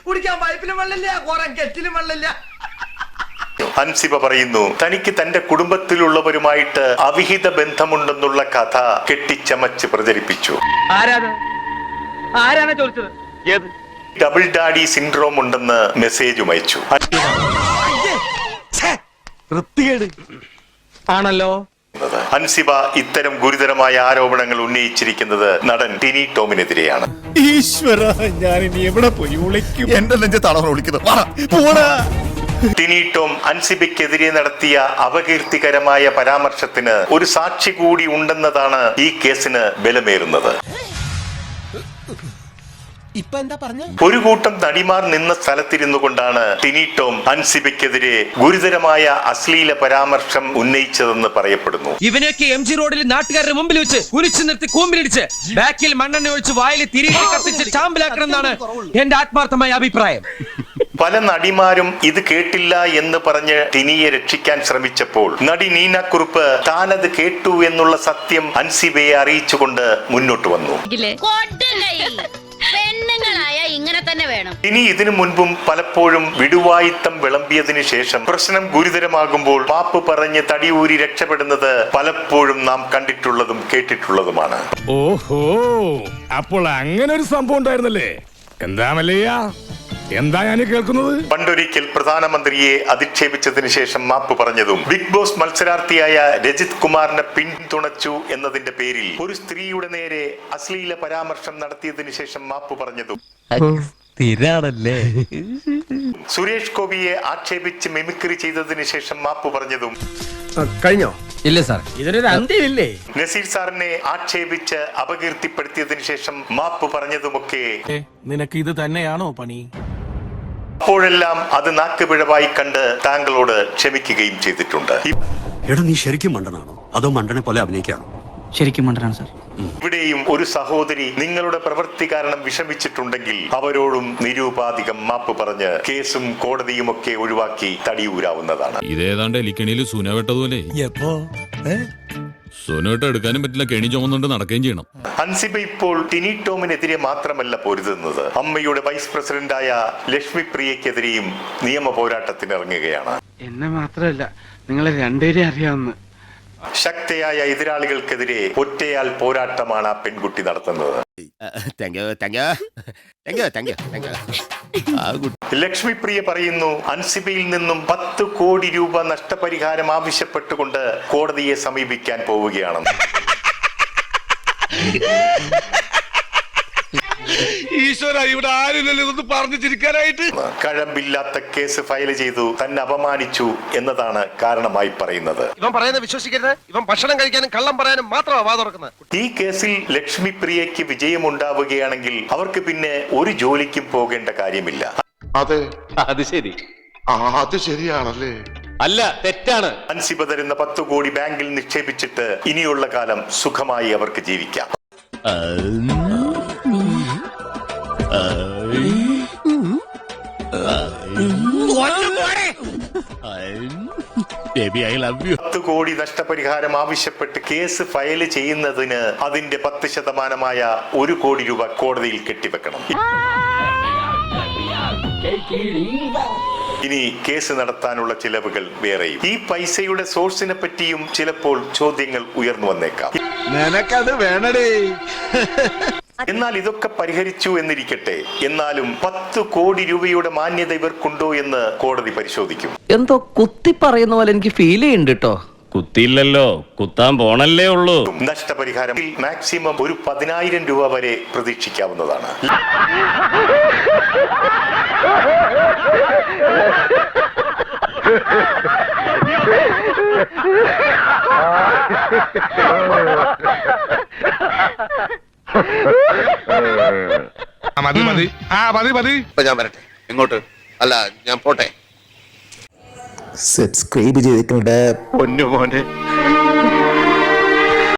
കുടിക്കാൻ പൈപ്പിലും വെള്ളമില്ല, കുറെ കെറ്റിലും വെള്ളമില്ല. അൻസിബ പറയുന്നു, തനിക്ക് തന്റെ കുടുംബത്തിലുള്ളവരുമായിട്ട് അവിഹിത ബന്ധമുണ്ടെന്നുള്ള കഥ കെട്ടിച്ചമച്ച് പ്രചരിപ്പിച്ചു. ആരാണ് ചോദിച്ചത്? ഡബിൾ ഡാഡി സിൻഡ്രോം ഉണ്ടെന്ന് മെസ്സേജും അയച്ചു. ആണല്ലോ. അൻസിബ ഇത്തരം ഗുരുതരമായ ആരോപണങ്ങൾ ഉന്നയിച്ചിരിക്കുന്നത് നടൻ ടിനി ടോമിനെതിരെയാണ്. ഈശ്വര, ഞാൻ ഇനി എവിടെ പോയി വിളിക്കും? എന്റെ നെഞ്ചത്താണ് വിളിക്കുന്നത്. ടിനി ടോം അൻസിബയ്ക്കെതിരെ നടത്തിയ അപകീർത്തികരമായ പരാമർശത്തിന് ഒരു സാക്ഷി കൂടി ഉണ്ടെന്നതാണ് ഈ കേസിന് ബലമേറുന്നത്. ഒരു കൂട്ടം നടിമാർ നിന്ന സ്ഥലത്തിരുന്നു കൊണ്ടാണ് ടിനി ടോം അൻസിബയ്ക്കെതിരെ ഗുരുതരമായ അശ്ലീല പരാമർശം ഉന്നയിച്ചതെന്ന് പറയപ്പെടുന്നു. ഇവനെയൊക്കെ MG റോഡിൽ നാട്ടുകാരുടെ മുമ്പിൽ വെച്ച് കുരിച്ചു നിർത്തി കൂമ്പിലിടിച്ച് ബാക്കിൽ മണ്ണെണ്ണ ഒഴിച്ച് വായിൽ തിരികെ കത്തിച്ച് ചാമ്പലാക്കണം എന്നാണ് എന്റെ ആത്മാർത്ഥമായ അഭിപ്രായം. പല നടിമാരും ഇത് കേട്ടില്ല എന്ന് പറഞ്ഞ് ടിനിയെ രക്ഷിക്കാൻ ശ്രമിച്ചപ്പോൾ നടി നീന കുറുപ്പ് താനത് കേട്ടു എന്നുള്ള സത്യം അൻസിബയെ അറിയിച്ചുകൊണ്ട് മുന്നോട്ട് വന്നു. ഇങ്ങനെ തന്നെ വേണം. ഇനി ഇതിനു മുൻപും പലപ്പോഴും വിടുവായിത്തം വിളമ്പിയതിനു ശേഷം പ്രശ്നം ഗുരുതരമാകുമ്പോൾ മാപ്പ് പറഞ്ഞ് തടിയൂരി രക്ഷപ്പെടുന്നത് പലപ്പോഴും നാം കണ്ടിട്ടുള്ളതും കേട്ടിട്ടുള്ളതുമാണ്. ഓഹോ, അപ്പോൾ അങ്ങനെ ഒരു സംഭവം ഉണ്ടായിരുന്നല്ലേ? എന്താ മല്ലയ്യ, എന്താ ഞാൻ കേൾക്കുന്നത്? പണ്ടൊരിക്കൽ പ്രധാനമന്ത്രിയെ അധിക്ഷേപിച്ചതിന് ശേഷം മാപ്പ് പറഞ്ഞതും ബിഗ് ബോസ് മത്സരാർത്ഥിയായ രജിത് കുമാറിനെ പിന്തുണച്ചു എന്നതിന്റെ പേരിൽ ഒരു സ്ത്രീയുടെ നേരെ അശ്ലീല പരാമർശം നടത്തിയതിനു ശേഷം മാപ്പ് പറഞ്ഞതും സുരേഷ് ഗോപിയെ ആക്ഷേപിച്ച് മിമിക്രി ചെയ്തതിനു ശേഷം മാപ്പ് പറഞ്ഞതും കഴിഞ്ഞോ? ഇല്ല സാർ, ഇതിനൊരു അന്ത്യമില്ലേ? നസീർ സാറിനെ ആക്ഷേപിച്ച് അപകീർത്തിപ്പെടുത്തിയതിനു ശേഷം മാപ്പ് പറഞ്ഞതുമൊക്കെ നിനക്ക് ഇത് തന്നെയാണോ പണി? അപ്പോഴെല്ലാം അത് നാക്കുപിഴവായി കണ്ട് താങ്കളോട് ക്ഷമിക്കുകയും ചെയ്തിട്ടുണ്ട്. എടാ, നീ ശരിക്കും മണ്ടനാണോ അതോ മണ്ടനെ പോലെ അഭിനയിക്കാണോ? ശരിക്കും മണ്ടനാണ് സാർ. ഇവിടെയും ഒരു സഹോദരി നിങ്ങളുടെ പ്രവൃത്തി കാരണം വിഷമിച്ചിട്ടുണ്ടെങ്കിൽ അവരോടും നിരൂപാധികം മാപ്പ് പറഞ്ഞ് കേസും കോടതിയും ഒക്കെ ഒഴിവാക്കി തടിയൂരാവുന്നതാണ്. ഇതേതാണ്ട് എലിക്കണിയിൽ സുന വെട്ടതുപോലെ സുനോട്ട് എടുക്കാനും പറ്റില്ല, കെണി ചുമന്നുകൊണ്ട് നടക്കുകയും ചെയ്യണം. അൻസിബ ഇപ്പോൾ ടിനി ടോമിനെതിരെ മാത്രമല്ല പൊരുതുന്നത്, അമ്മയുടെ വൈസ് പ്രസിഡന്റായ ലക്ഷ്മി പ്രിയക്കെതിരെയും നിയമ പോരാട്ടത്തിന് ഇറങ്ങുകയാണ്. എന്നെ മാത്രമല്ല, നിങ്ങളെ രണ്ടുപേരെ അറിയാവുന്ന ശക്തയായ എതിരാളികൾക്കെതിരെ ഒറ്റയാൽ പോരാട്ടമാണ് ആ പെൺകുട്ടി നടത്തുന്നത്. ലക്ഷ്മി പ്രിയ പറയുന്നു, അൻസിബയിൽ നിന്നും 10 കോടി രൂപ നഷ്ടപരിഹാരം ആവശ്യപ്പെട്ടുകൊണ്ട് കോടതിയെ സമീപിക്കാൻ പോവുകയാണെന്ന്. ഈശ്വര, ഇവിടെ ആരില്ലല്ലോ ഇതൊന്ന് പറഞ്ഞു ചിരിക്കാനായിട്ട്. കഴമ്പില്ലാത്ത കേസ് ഫയൽ ചെയ്തു തന്നെ അപമാനിച്ചു എന്നതാണ് കാരണമായി പറയുന്നത്. ഇവൻ പറയുന്നത് വിശ്വസിക്കരുത്. ഇവൻ ഭക്ഷണം കഴിക്കാനും കള്ളം പറയാനും മാത്രമാണ് വാ തുറക്കുന്നത്. ഈ കേസിൽ ലക്ഷ്മി പ്രിയയ്ക്ക് വിജയമുണ്ടാവുകയാണെങ്കിൽ അവർക്ക് പിന്നെ ഒരു ജോലിക്കും പോകേണ്ട കാര്യമില്ല. അതെ, അത് ശരി. അത് ശരിയാണല്ലേ? അല്ല, തെറ്റാണ്. അൻസിബ തരുന്ന 10 കോടി ബാങ്കിൽ നിക്ഷേപിച്ചിട്ട് ഇനിയുള്ള കാലം സുഖമായി അവർക്ക് ജീവിക്കാം. Baby, I love you. 10 കോടി നഷ്ടപരിഹാരം ആവശ്യപ്പെട്ട് കേസ് ഫയൽ ചെയ്യുന്നതിന് അതിന്റെ 10% 1 കോടി രൂപ കോടതിയിൽ കെട്ടിവെക്കണം. ഇനി കേസ് നടത്താനുള്ള ചിലവുകൾ വേറെയും. ഈ പൈസയുടെ സോഴ്സിനെ പറ്റിയും ചിലപ്പോൾ ചോദ്യങ്ങൾ ഉയർന്നു വന്നേക്കാം. നിനക്കത് വേണടേ. എന്നാൽ ഇതൊക്കെ പരിഹരിച്ചു എന്നിരിക്കട്ടെ, എന്നാലും 10 കോടി രൂപയുടെ മാന്യത ഇവർക്കുണ്ടോ എന്ന് കോടതി പരിശോധിക്കും. എന്തോ കുത്തി പറയുന്ന പോലെ എനിക്ക് ഫീൽ ചെയ്യുന്നുണ്ട് കേട്ടോ. കുത്തിയില്ലല്ലോ, കുത്താൻ പോണല്ലേ ഉള്ളൂ. നഷ്ടപരിഹാരം മാക്സിമം ഒരു 10,000 രൂപ വരെ പ്രതീക്ഷിക്കാവുന്നതാണ്. ഞാൻ വരട്ടെ. എങ്ങോട്ട്? അല്ല, ഞാൻ പോട്ടെ. സബ്സ്ക്രൈബ് ചെയ്തിട്ടുണ്ട് പൊന്നു മോനെ.